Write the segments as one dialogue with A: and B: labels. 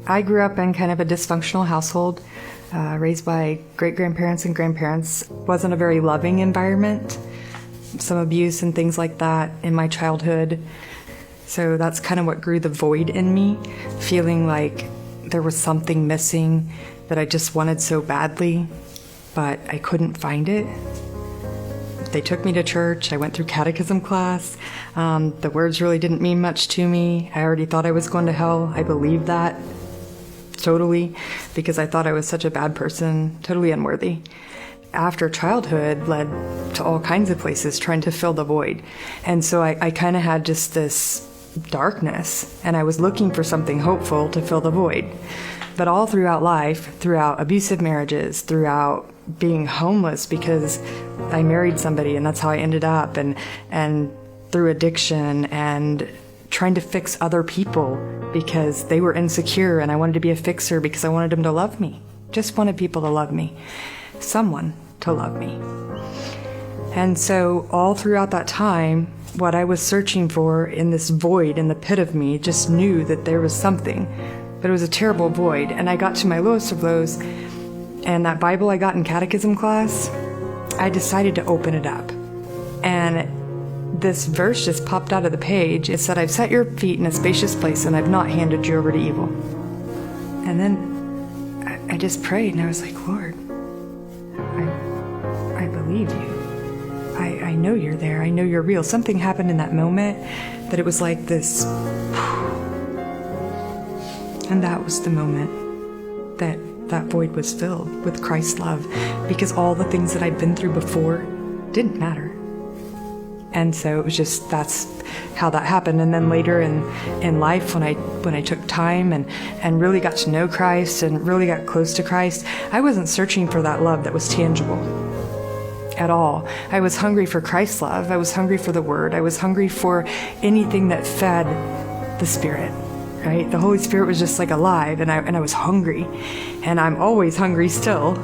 A: I grew up in kind of a dysfunctional household, raised by great-grandparents and grandparents. Wasn't a very loving environment. Some abuse and things like that in my childhood. So that's kind of what grew the void in me, feeling like there was something missing that I just wanted so badly, but I couldn't find it. They took me to church. I went through catechism class. The words really didn't mean much to me. I already thought I was going to hell. I believed that totally because I thought I was such a bad person, totally unworthy. After childhood led to all kinds of places trying to fill the void. And so I kind of had just this darkness, and I was looking for something hopeful to fill the void. But all throughout life, throughout abusive marriages, throughout being homeless because I married somebody and that's how I ended up, and through addiction and trying to fix other people because they were insecure and I wanted to be a fixer because I wanted them to love me. Just wanted people to love me. Someone to love me. And so all throughout that time, what I was searching for in this void in the pit of me, just knew that there was something, but it was a terrible void. And I got to my lowest of lows, and that Bible I got in catechism class, I decided to open it up. And this verse just popped out of the page. It said, "I've set your feet in a spacious place and I've not handed you over to evil." And then I just prayed and I was like, "Lord, I believe you. I know you're there. I know you're real." Something happened in that moment that it was like this. And that was the moment that void was filled with Christ's love, because all the things that I'd been through before didn't matter. And so it was just, that's how that happened. And then later in life, when I took time and really got to know Christ and really got close to Christ, I wasn't searching for that love that was tangible at all. I was hungry for Christ's love. I was hungry for the Word. I was hungry for anything that fed the Spirit, right? The Holy Spirit was just like alive, and I was hungry, and I'm always hungry still.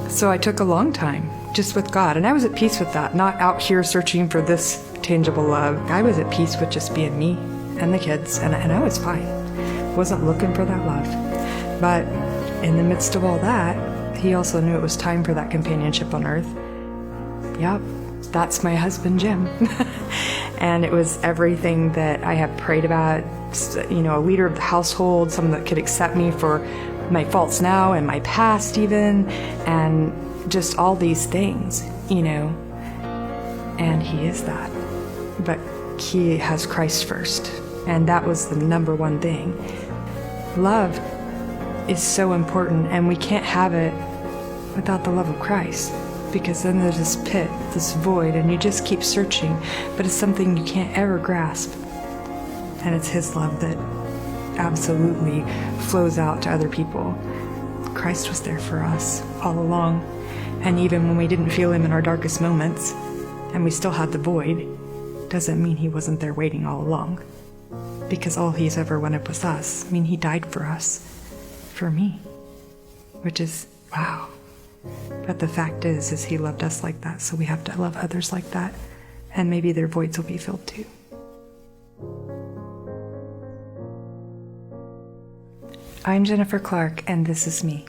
A: So I took a long time just with God, and I was at peace with that, not out here searching for this tangible love. I was at peace with just being me and the kids, and I was fine. Wasn't looking for that love. But in the midst of all that, He also knew it was time for that companionship on earth. Yep, that's my husband, Jim. And it was everything that I have prayed about, you know, a leader of the household, someone that could accept me for my faults now and my past even, and just all these things, you know. And He is that. But He has Christ first. And that was the number one thing. Love is so important, and we can't have it without the love of Christ, because then there's this pit, this void, and you just keep searching, but it's something you can't ever grasp. And it's His love that absolutely flows out to other people. Christ was there for us all along, and even when we didn't feel Him in our darkest moments, and we still had the void, doesn't mean He wasn't there waiting all along, because all He's ever wanted was us. I mean, He died for us, for me, which is, wow. But the fact is He loved us like that, so we have to love others like that, and maybe their voids will be filled too. I'm Jennifer Clark, and this is me.